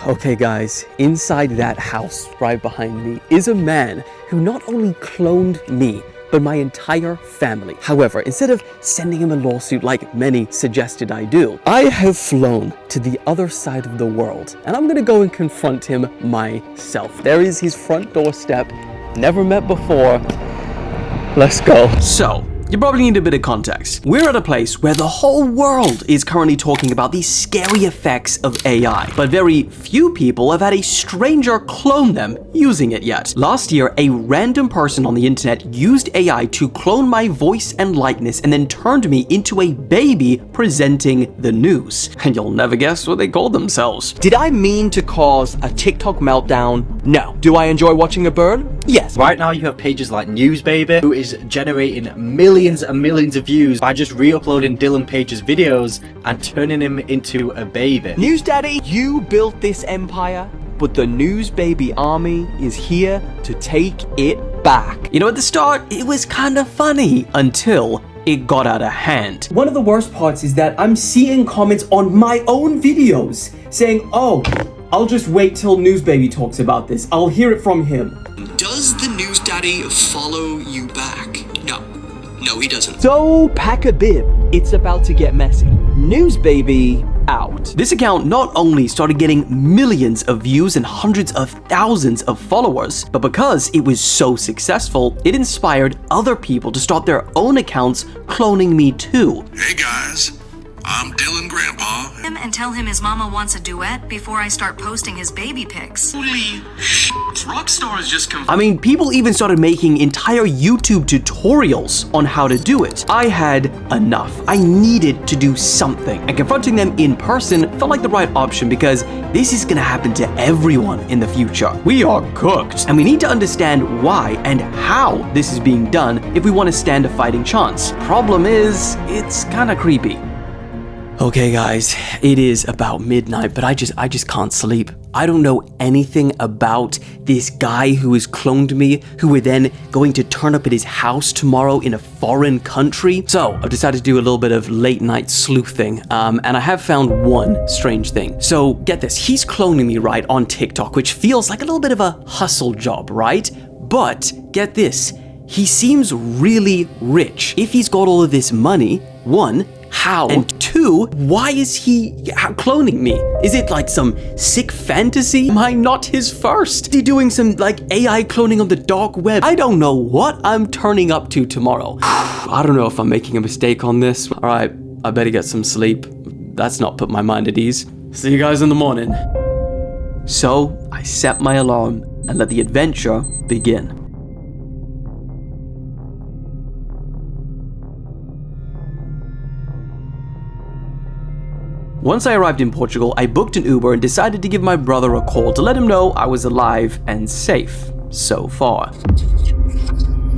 Okay guys, inside that house right behind me is a man who not only cloned me, but my entire family. However, instead of sending him a lawsuit like many suggested I do, I have flown to the other side of the world, and I'm gonna go and confront him myself. There is his front doorstep, never met before. Let's go. So, you probably need a bit of context. We're at a place where the whole world is currently talking about the scary effects of AI, but very few people have had a stranger clone them using it yet. Last year, a random person on the internet used AI to clone my voice and likeness and then turned me into a baby presenting the news. And you'll never guess what they called themselves. Did I mean to cause a TikTok meltdown? No. Do I enjoy watching a burn? Yes. Right now you have pages like NewsBaby, who is generating millions and millions of views by just re-uploading Dylan Page's videos and turning him into a baby. NewsDaddy, you built this empire, but the NewsBaby army is here to take it back. You know, at the start, it was kind of funny until it got out of hand. One of the worst parts is that I'm seeing comments on my own videos saying, oh, I'll just wait till NewsBaby talks about this. I'll hear it from him. Does the NewsDaddy follow you back? No, he doesn't. So, pack a bib. It's about to get messy. NewsBaby out. This account not only started getting millions of views and hundreds of thousands of followers, but because it was so successful, it inspired other people to start their own accounts cloning me too. Hey guys, I'm Dylan Grandpa. And tell him his mama wants a duet before I start posting his baby pics. Holy Rockstar has just come. I mean, people even started making entire YouTube tutorials on how to do it. I had enough. I needed to do something. And confronting them in person felt like the right option because this is gonna happen to everyone in the future. We are cooked. And we need to understand why and how this is being done if we want to stand a fighting chance. Problem is, it's kind of creepy. Okay guys, it is about midnight, but I just can't sleep. I don't know anything about this guy who has cloned me, who we're then going to turn up at his house tomorrow in a foreign country. So I've decided to do a little bit of late night sleuthing, and I have found one strange thing. So get this, he's cloning me right on TikTok, which feels like a little bit of a hustle job, right? But get this, he seems really rich. If he's got all of this money, one, how? And two, why is he cloning me? Is it like some sick fantasy? Am I not his first? Is he doing some like AI cloning on the dark web? I don't know what I'm turning up to tomorrow. I don't know if I'm making a mistake on this. All right, I better get some sleep. That's not put my mind at ease. See you guys in the morning. So I set my alarm and let the adventure begin. Once I arrived in Portugal, I booked an Uber and decided to give my brother a call to let him know I was alive and safe so far.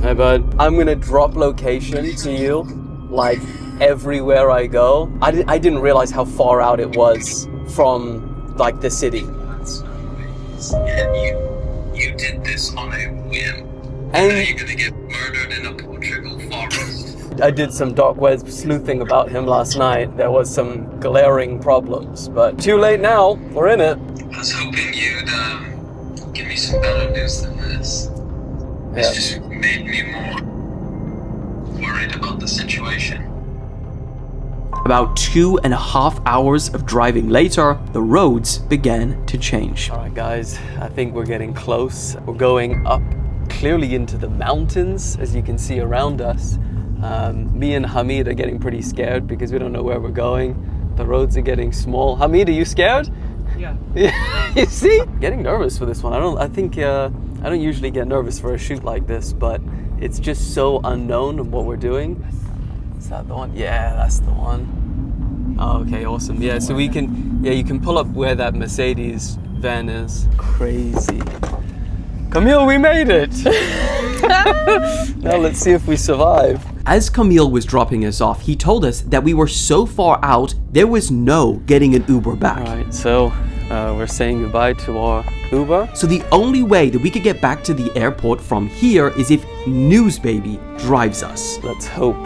Hey bud, I'm gonna drop location to you, like everywhere I go. I didn't realize how far out it was from like the city. And you did this on a whim. And now you're gonna get murdered in a Portugal forest. I did some dark web sleuthing about him last night. There was some glaring problems, but too late now. We're in it. I was hoping you'd give me some better news than this. This just made me more worried about the situation. About 2.5 hours of driving later, the roads began to change. All right, guys, I think we're getting close. We're going up clearly into the mountains, as you can see around us. Me and Hamid are getting pretty scared because we don't know where we're going. The roads are getting small. Hamid, are you scared? Yeah. You see? Getting nervous for this one. I don't usually get nervous for a shoot like this, but it's just so unknown of what we're doing. Is that the one? Yeah, that's the one. Oh, okay, awesome. Yeah, so you can pull up where that Mercedes van is. Crazy. Camille, we made it! Now let's see if we survive. As Camille was dropping us off, he told us that we were so far out, there was no getting an Uber back. All right, so we're saying goodbye to our Uber. So the only way that we could get back to the airport from here is if NewsBaby drives us. Let's hope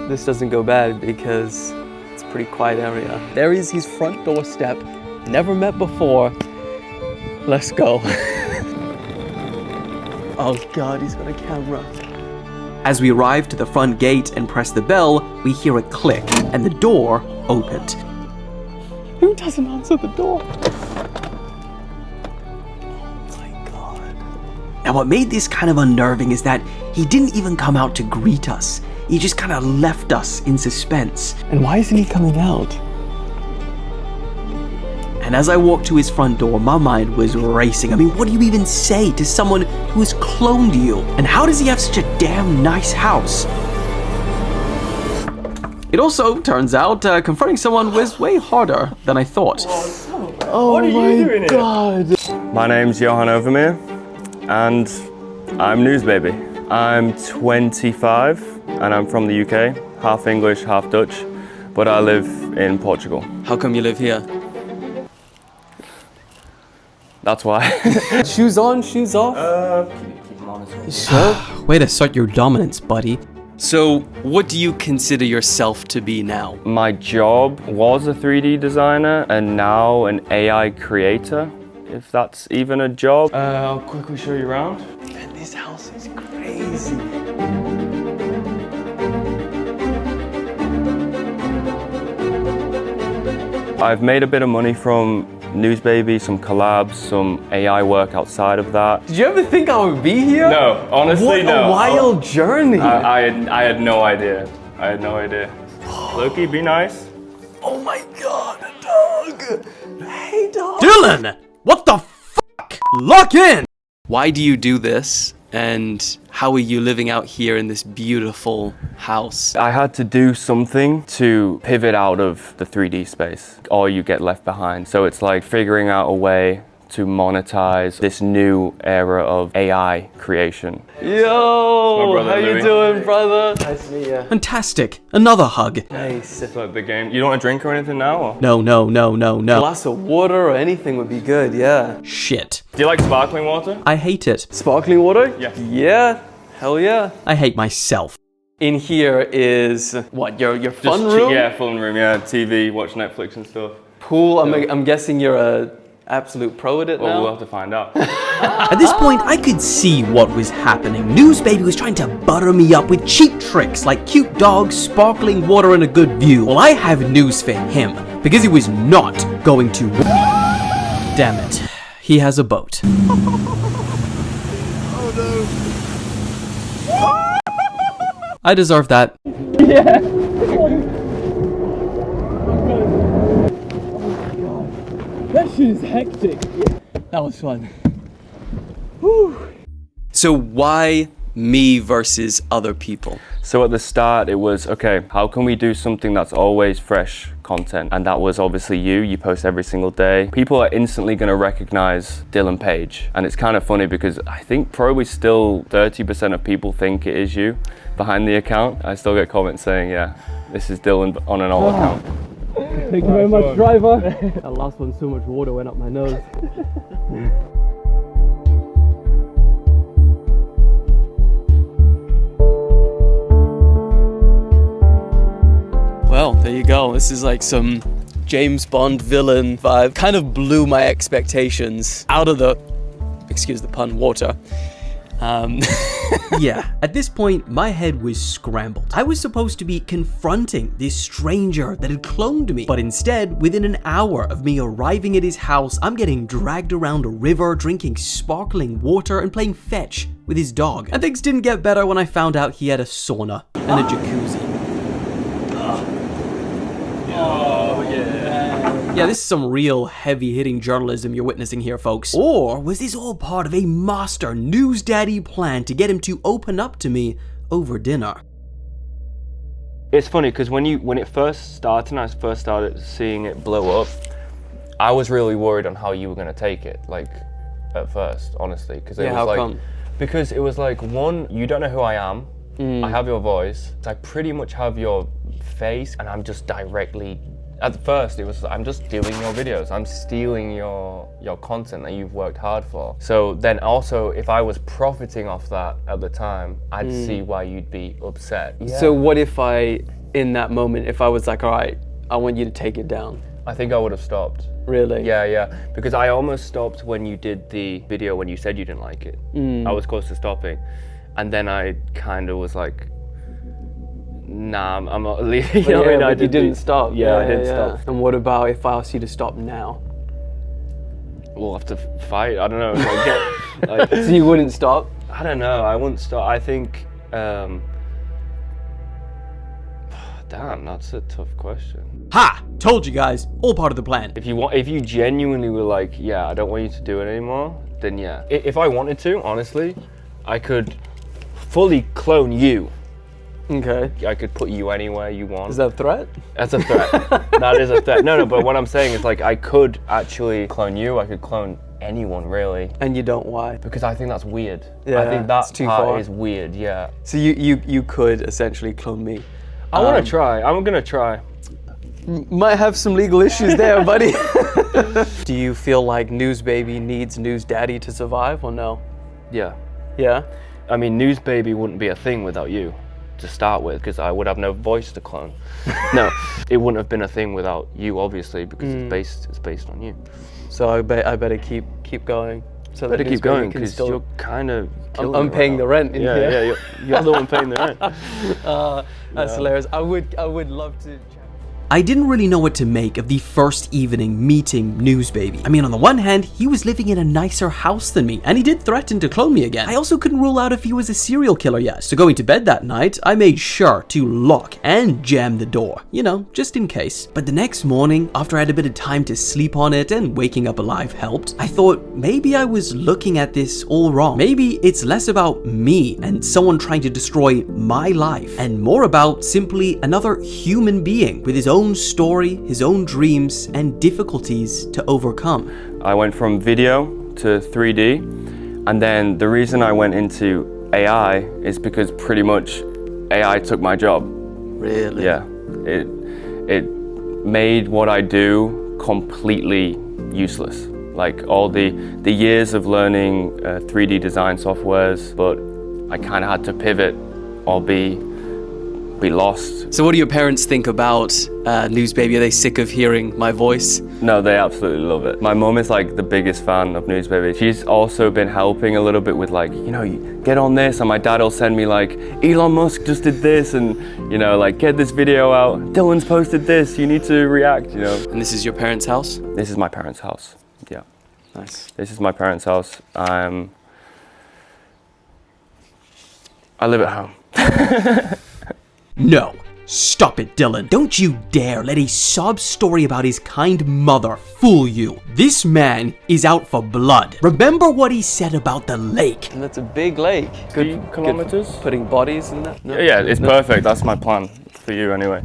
this doesn't go bad because it's a pretty quiet area. There is his front doorstep, never met before. Let's go. Oh God, he's got a camera. As we arrive to the front gate and press the bell, we hear a click and the door opened. Who doesn't answer the door? Oh my God. Now what made this kind of unnerving is that he didn't even come out to greet us. He just kind of left us in suspense. And why isn't he coming out? And as I walked to his front door, my mind was racing. I mean, what do you even say to someone who has cloned you? And how does he have such a damn nice house? It also turns out confronting someone was way harder than I thought. Oh my God. My name's Johan Overmeer, and I'm NewsBaby. I'm 25, and I'm from the UK, half English, half Dutch, but I live in Portugal. How come you live here? That's why. Shoes on, shoes off? Keep them on as well. Sure. Way to assert your dominance, buddy. So, what do you consider yourself to be now? My job was a 3D designer, and now an AI creator, if that's even a job. I'll quickly show you around. Man, this house is crazy. I've made a bit of money from NewsBaby, some collabs, some AI work outside of that. Did you ever think I would be here? No, honestly, no. What a wild journey. I had no idea. I had no idea. Loki, be nice. Oh my God, dog. Hey, dog. Dylan, what the fuck? Lock in. Why do you do this? And how are you living out here in this beautiful house? I had to do something to pivot out of the 3D space, or you get left behind. So it's like figuring out a way to monetize this new era of AI creation. Yo, brother how Louis. you doing, brother? Nice to meet you. Fantastic. Another hug. Nice. It's like the game. You don't want a drink or anything now? Or? No. Glass of water or anything would be good, yeah. Shit. Do you like sparkling water? I hate it. Sparkling water? Yeah. Yeah, hell yeah. I hate myself. In here is, what, your fun room? Yeah, fun room, yeah. TV, watch Netflix and stuff. Pool, I'm guessing you're a absolute pro at it Well, now? we'll have to find out. At this point, I could see what was happening. NewsBaby was trying to butter me up with cheap tricks like cute dogs, sparkling water, and a good view. Well, I have news for him, because he was not going to... Damn it. He has a boat. Oh no. I deserve that. That shit is hectic. That was fun. So why me versus other people? So at the start it was, okay, how can we do something that's always fresh content? And that was obviously you post every single day. People are instantly gonna recognize Dylan Page. And it's kind of funny because I think probably still 30% of people think it is you behind the account. I still get comments saying, yeah, this is Dylan on an old account. Thank you very much, driver. That last one, so much water went up my nose. Well, there you go. This is like some James Bond villain vibe. Kind of blew my expectations out of the, excuse the pun, water. Yeah, at this point, my head was scrambled. I was supposed to be confronting this stranger that had cloned me, but instead, within an hour of me arriving at his house, I'm getting dragged around a river, drinking sparkling water, and playing fetch with his dog. And things didn't get better when I found out he had a sauna and a jacuzzi. Yeah, this is some real heavy-hitting journalism you're witnessing here, folks. Or was this all part of a master NewsDaddy plan to get him to open up to me over dinner? It's funny because when it first started and I first started seeing it blow up, I was really worried on how you were gonna take it, like at first, honestly. Because it was how like, come? Because it was like, one, you don't know who I am. I have your voice. I pretty much have your face, and I'm just directly. At first, it was I'm just doing your videos. I'm stealing your content that you've worked hard for. So then also, if I was profiting off that at the time, I'd see why you'd be upset. Yeah. So what if in that moment, if I was like, all right, I want you to take it down? I think I would have stopped. Really? Yeah. Because I almost stopped when you did the video when you said you didn't like it. I was close to stopping. And then I kind of was like, nah, I'm not leaving. But yeah, but you didn't stop. Yeah, I didn't stop. And what about if I asked you to stop now? We'll have to fight. I don't know. Like, So you wouldn't stop? I don't know. I wouldn't stop. I think. Damn, that's a tough question. Ha! Told you guys, all part of the plan. If you genuinely were like, yeah, I don't want you to do it anymore, then yeah. If I wanted to, honestly, I could fully clone you. Okay. I could put you anywhere you want. Is that a threat? That's a threat. That is a threat. No, but what I'm saying is like I could actually clone you. I could clone anyone really. And you don't, why? Because I think that's weird. Yeah, I think that it's too part far. is weird. Yeah. So you could essentially clone me. I want to try. I'm gonna try. Might have some legal issues there, buddy. Do you feel like NewsBaby needs NewsDaddy to survive or no? Yeah. Yeah? I mean, NewsBaby wouldn't be a thing without you to start with, because I would have no voice to clone. No, it wouldn't have been a thing without you, obviously, because it's based on you. So I better keep going. So Better that keep NewsBaby going, can because still... you're kind of I'm paying the rent in here. Yeah, you're the one paying the rent. That's hilarious. I would love to... I didn't really know what to make of the first evening meeting NewsBaby. I mean, on the one hand, he was living in a nicer house than me, and he did threaten to clone me again. I also couldn't rule out if he was a serial killer yet, so going to bed that night, I made sure to lock and jam the door, you know, just in case. But the next morning, after I had a bit of time to sleep on it and waking up alive helped, I thought maybe I was looking at this all wrong. Maybe it's less about me and someone trying to destroy my life, and more about simply another human being with his own story, his own dreams, and difficulties to overcome. I went from video to 3D, and then the reason I went into AI is because pretty much AI took my job. Really? Yeah, it made what I do completely useless. Like all the years of learning 3D design softwares, but I kind of had to pivot or be lost. So what do your parents think about NewsBaby? Are they sick of hearing my voice? No, they absolutely love it. My mom is like the biggest fan of NewsBaby. She's also been helping a little bit with like, you know, get on this, and my dad will send me like, Elon Musk just did this, and you know, like get this video out. Dylan's posted this, you need to react, you know. And this is your parents' house? This is my parents' house, yeah. Nice. This is my parents' house. I live at home. No. Stop it, Dylan. Don't you dare let a sob story about his kind mother fool you. This man is out for blood. Remember what he said about the lake. And that's a big lake. Good, 3 kilometers? Good for putting bodies in that? No? Yeah, it's perfect. That's my plan for you anyway.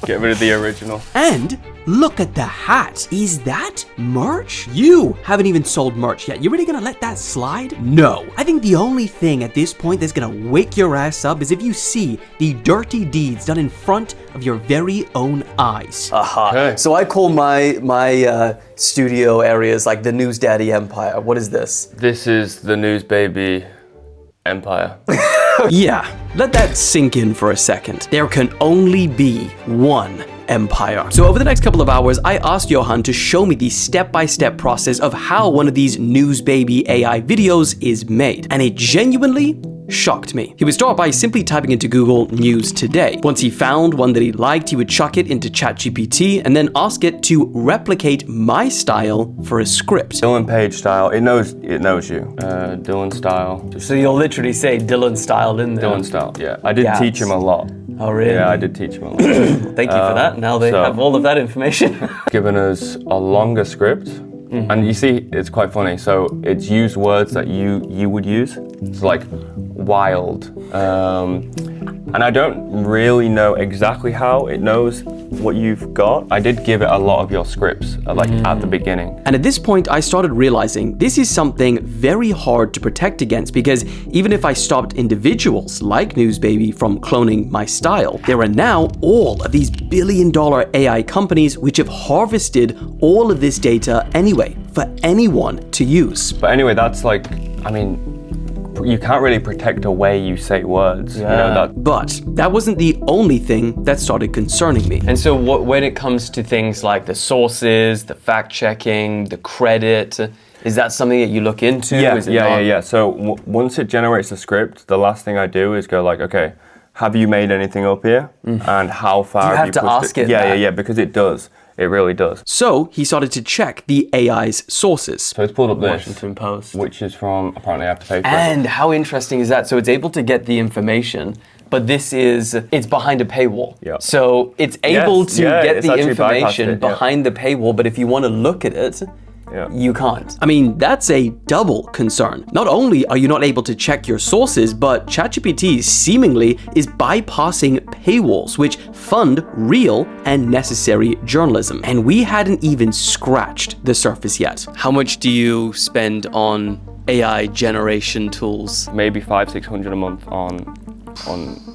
Get rid of the original. And look at the hat. Is that merch? You haven't even sold merch yet. You really gonna let that slide? No. I think the only thing at this point that's gonna wake your ass up is if you see the dirty deeds done in front of your very own eyes. Aha. Okay. So I call my studio areas like the NewsDaddy Empire. What is this? This is the NewsBaby empire. Yeah, let that sink in for a second. There can only be one empire. So over the next couple of hours, I asked Johan to show me the step-by-step process of how one of these NewsBaby AI videos is made. And it genuinely shocked me. He would start by simply typing into Google News Today. Once he found one that he liked, he would chuck it into ChatGPT and then ask it to replicate my style for a script. Dylan Page style. It knows you. Dylan style. So you'll literally say Dylan style in there. Dylan style. Yeah. I did teach him a lot. Oh really? Yeah, I did teach him a lot. Thank you for that. Now they have all of that information. Given us a longer script. And you see, it's quite funny. So it's used words that you would use. It's like wild. And I don't really know exactly how it knows what you've got. I did give it a lot of your scripts like at the beginning. And at this point, I started realizing this is something very hard to protect against, because even if I stopped individuals like NewsBaby from cloning my style, there are now all of these billion-dollar AI companies which have harvested all of this data anyway for anyone to use. But anyway, that's like, I mean, you can't really protect a way you say words. You know, that. But that wasn't the only thing that started concerning me. And so when it comes to things like the sources, the fact checking, the credit, is that something that you look into? Yeah. So once it generates the script, the last thing I do is go like, okay, have you made anything up here? And how far you have to pushed ask it Yeah, that? because it does. It really does. So he started to check the AI's sources. So it's pulled up this, Washington Post. which is from, apparently I have to pay for it. And how interesting is that? So it's able to get the information, but it's behind a paywall. Yeah. So it's able to get it's the actually bypassed information it, yeah. behind the paywall, but if you want to look at it, you can't. I mean, that's a double concern. Not only are you not able to check your sources, but ChatGPT seemingly is bypassing paywalls, which fund real and necessary journalism. And we hadn't even scratched the surface yet. How much do you spend on AI generation tools? Maybe $500-600 a month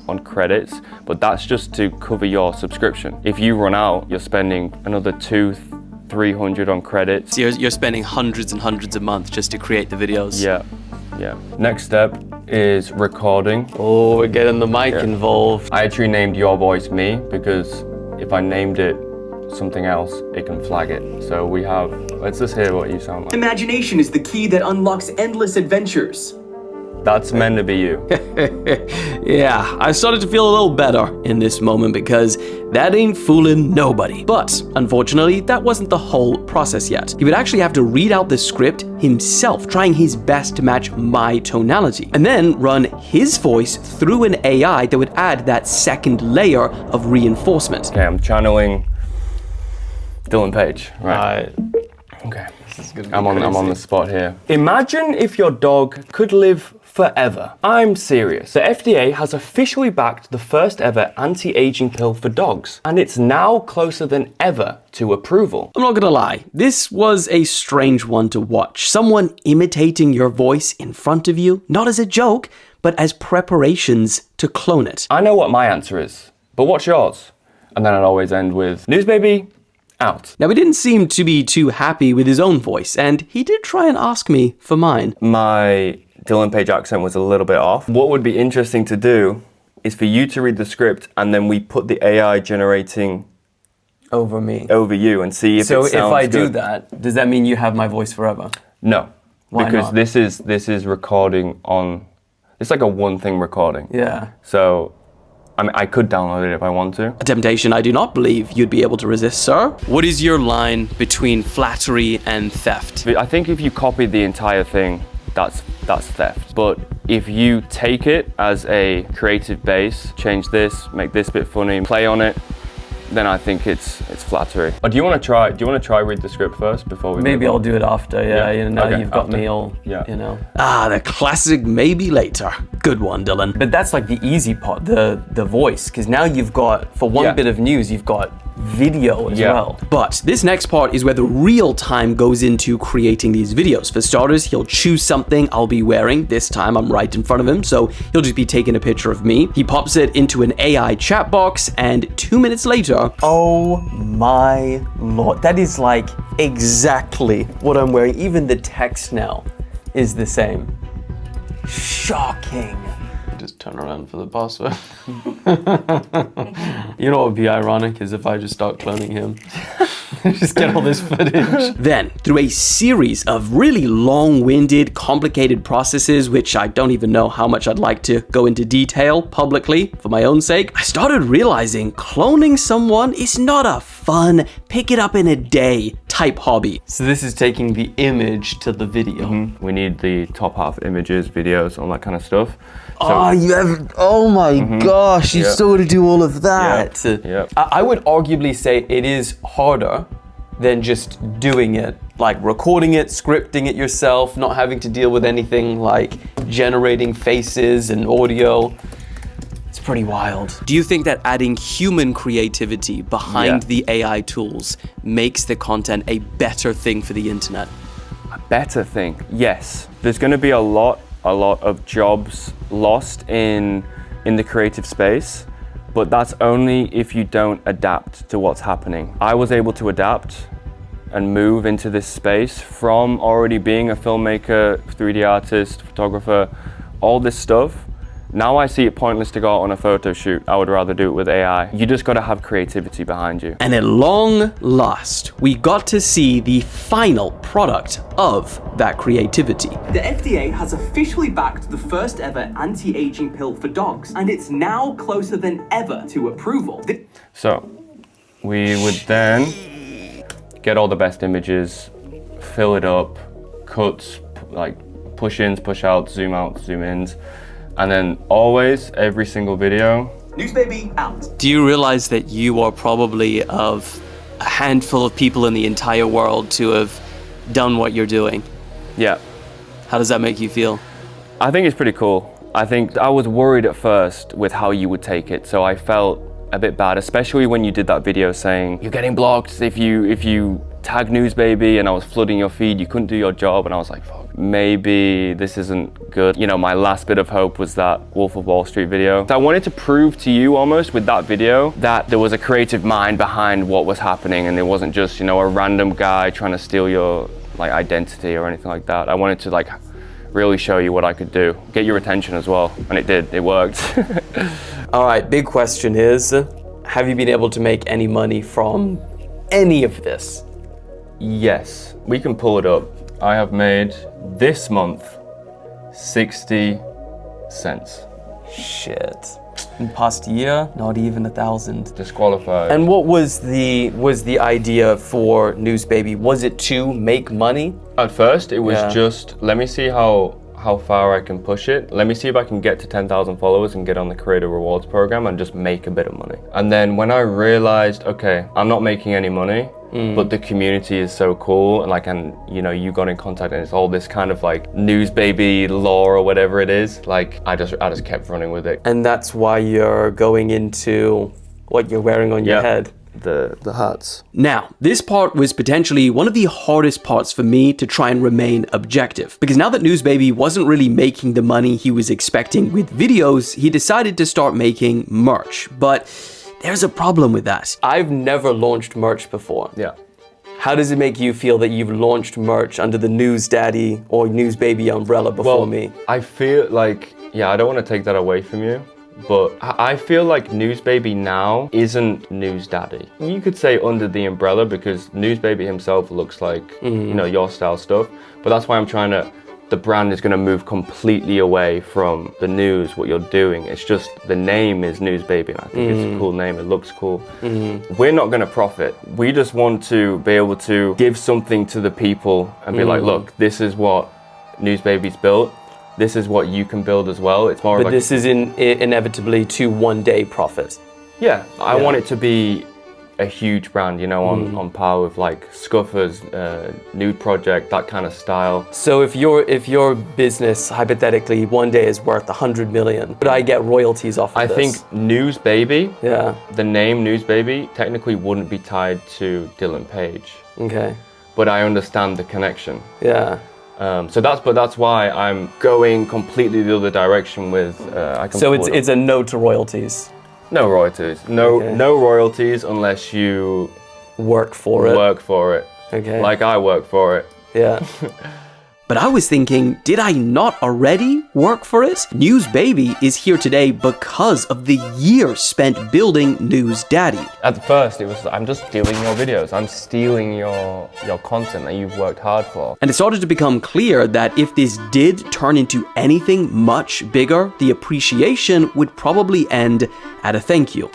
on credits, but that's just to cover your subscription. If you run out, you're spending another $200-300 on credits. So you're spending hundreds and hundreds a month just to create the videos. Yeah. Next step is recording. Oh, we're getting the mic involved. I actually named your voice me because if I named it something else, it can flag it. So let's just hear what you sound like. Imagination is the key that unlocks endless adventures. That's meant to be you. Yeah, I started to feel a little better in this moment because that ain't fooling nobody. But unfortunately, that wasn't the whole process yet. He would actually have to read out the script himself, trying his best to match my tonality, and then run his voice through an AI that would add that second layer of reinforcement. Okay, I'm channeling Dylan Page. Right. Okay. I'm on the spot here. Imagine if your dog could live forever. I'm serious. The FDA has officially backed the first ever anti-aging pill for dogs, and it's now closer than ever to approval. I'm not gonna lie, this was a strange one to watch. Someone imitating your voice in front of you, not as a joke, but as preparations to clone it. I know what my answer is, but what's yours? And then I'd always end with, NewsBaby, out. Now, he didn't seem to be too happy with his own voice, and he did try and ask me for mine. My Dylan Page accent was a little bit off. What would be interesting to do is for you to read the script and then we put the AI generating Over me. over you and see if it sounds good. So if I do that, does that mean you have my voice forever? No. Why because not? this is recording on, it's like a one thing recording. Yeah. So I mean, I could download it if I want to. A temptation I do not believe you'd be able to resist, sir. What is your line between flattery and theft? I think if you copy the entire thing, that's theft. But if you take it as a creative base, change this, make this bit funny, play on it, then I think it's flattery. Do you want to try read the script first before we Maybe move on? I'll do it after. Yeah, you know, Okay, you've got after. me all. Yeah. You know. Ah, the classic maybe later. Good one, Dylan. But that's like the easy part, the voice, because now you've got, for one Yeah. bit of news, you've got video as Yeah. well. But this next part is where the real time goes into creating these videos. For starters, he'll choose something I'll be wearing. This time I'm right in front of him, so he'll just be taking a picture of me. He pops it into an AI chat box, and 2 minutes later, Oh my lord, that is like exactly what I'm wearing. Even the text now is the same. Shocking. Just turn around for the password. You know what would be ironic is if I just start cloning him. Just get all this footage. then, through a series of really long-winded, complicated processes, which I don't even know how much I'd like to go into detail publicly for my own sake, I started realizing cloning someone is not a fun, pick it up in a day type hobby. So this is taking the image to the video. We need the top half images, videos, all that kind of stuff. Oh, you have, oh my gosh, you Yeah. still got to do all of that. Yeah. I would arguably say it is harder than just doing it, like recording it, scripting it yourself, not having to deal with anything like generating faces and audio. It's pretty wild. Do you think that adding human creativity behind Yeah. the AI tools makes the content a better thing for the internet? Better thing, yes. There's going to be a lot of jobs lost in the creative space, but that's only if you don't adapt to what's happening. I was able to adapt and move into this space from already being a filmmaker, 3D artist, photographer, all this stuff, now I see it pointless to go out on a photo shoot. I would rather do it with AI. You just gotta have creativity behind you. And at long last, we got to see the final product of that creativity. The FDA has officially backed the first ever anti-aging pill for dogs, and it's now closer than ever to approval. So, we would then get all the best images, fill it up, cuts, like push-ins, push-outs, zoom outs, zoom ins, and then always, every single video. NewsBaby out. Do you realize that you are probably of a handful of people in the entire world to have done what you're doing? Yeah. How does that make you feel? I think it's pretty cool. I think I was worried at first with how you would take it, so I felt a bit bad, especially when you did that video saying you're getting blocked if you tag NewsBaby, and I was flooding your feed, you couldn't do your job, and I was like, fuck, maybe this isn't good. You know, my last bit of hope was that Wolf of Wall Street video. So I wanted to prove to you almost with that video that there was a creative mind behind what was happening, and it wasn't just, you know, a random guy trying to steal your like identity or anything like that. I wanted to like really show you what I could do, get your attention as well, and it did, it worked. All right, big question is, have you been able to make any money from any of this? Yes, we can pull it up. I have made this month 60 cents. Shit. In past year, not even 1,000. Disqualified. And what was the idea for NewsBaby? Was it to make money? At first, it was just, let me see how far I can push it. Let me see if I can get to 10,000 followers and get on the Creator Rewards program and just make a bit of money. And then when I realized, okay, I'm not making any money, but the community is so cool, and like, and you know, you got in contact, and it's all this kind of like NewsBaby lore or whatever it is. Like, I just kept running with it. And that's why you're going into what you're wearing on your head. The hats. Now, this part was potentially one of the hardest parts for me to try and remain objective, because now that NewsBaby wasn't really making the money he was expecting with videos, he decided to start making merch. But there's a problem with that. I've never launched merch before. Yeah. How does it make you feel that you've launched merch under the NewsDaddy or NewsBaby umbrella before me? I feel like, yeah, I don't want to take that away from you, but I feel like NewsBaby now isn't NewsDaddy. You could say under the umbrella, because NewsBaby himself looks like, you know, your style stuff, but that's why I'm trying to, the brand is going to move completely away from the news, what you're doing. It's just, the name is NewsBaby, and I think it's a cool name, it looks cool. We're not going to profit. We just want to be able to give something to the people and be like, look, this is what NewsBaby's built. This is what you can build as well. It's more But like, this is inevitably to one-day profit. yeah, I want it to be a huge brand, you know, on par with like Scuffers, Nude Project, that kind of style. So if your business hypothetically one day is worth 100 million, would I get royalties off of this? I think NewsBaby, the name NewsBaby, technically wouldn't be tied to Dylan Page. Okay. But I understand the connection. Yeah. So that's why I'm going completely the other direction with. So it's a no to royalties. No royalties. No royalties unless you work for it. Okay. Like I work for it. Yeah. But I was thinking, did I not already work for it? NewsBaby is here today because of the years spent building NewsDaddy. At first, it was, I'm just doing your videos. I'm stealing your content that you've worked hard for. And it started to become clear that if this did turn into anything much bigger, the appreciation would probably end at a thank you.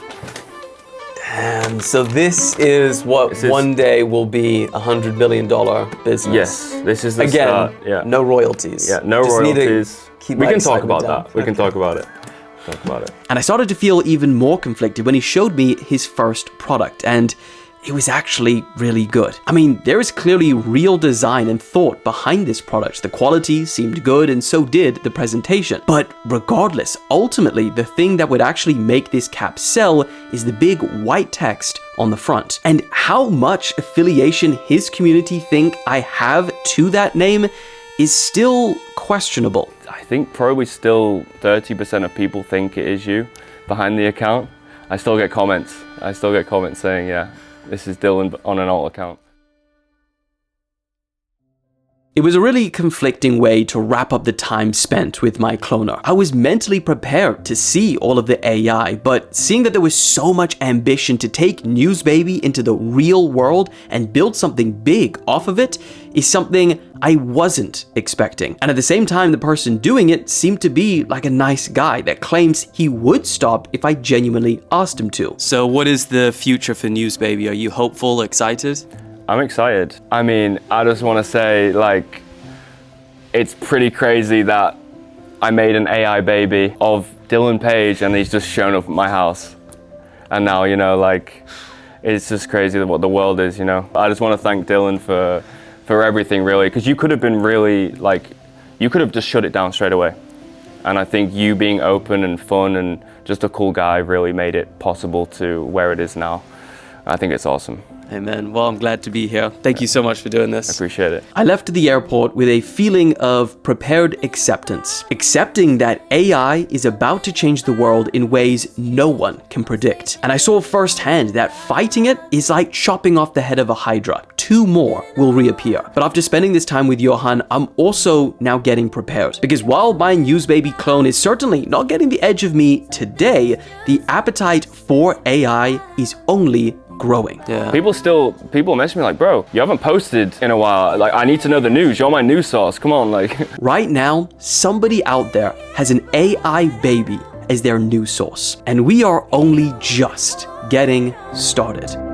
Damn, so this is what one day will be $100 million business. Yes, this is the Again, start. Yeah. No royalties. Yeah, no Just royalties. We can talk about down. that. We can talk about it. And I started to feel even more conflicted when he showed me his first product, and it was actually really good. I mean, there is clearly real design and thought behind this product. The quality seemed good, and so did the presentation. But regardless, ultimately, the thing that would actually make this cap sell is the big white text on the front. And how much affiliation his community think I have to that name is still questionable. I think probably still 30% of people think it is you behind the account. I still get comments. saying, yeah, this is Dylan on an alt account. It was a really conflicting way to wrap up the time spent with my cloner. I was mentally prepared to see all of the AI, but seeing that there was so much ambition to take NewsBaby into the real world and build something big off of it is something I wasn't expecting. And at the same time, the person doing it seemed to be like a nice guy that claims he would stop if I genuinely asked him to. So what is the future for NewsBaby? Are you hopeful, excited? I'm excited. I mean, I just want to say, like, it's pretty crazy that I made an AI baby of Dylan Page and he's just shown up at my house. And now, you know, like, it's just crazy what the world is, you know. I just want to thank Dylan for everything, really, because you could have been really, like, you could have just shut it down straight away. And I think you being open and fun and just a cool guy really made it possible to where it is now. I think it's awesome. Amen. Well, I'm glad to be here. Thank you so much for doing this. I appreciate it. I left the airport with a feeling of prepared acceptance, accepting that AI is about to change the world in ways no one can predict. And I saw firsthand that fighting it is like chopping off the head of a hydra. 2 more will reappear. But after spending this time with Johan, I'm also now getting prepared. Because while my NewsBaby clone is certainly not getting the edge of me today, the appetite for AI is only growing. Yeah. People message me like, bro, you haven't posted in a while. Like, I need to know the news. You're my news source. Come on, like. Right now, somebody out there has an AI baby as their news source. And we are only just getting started.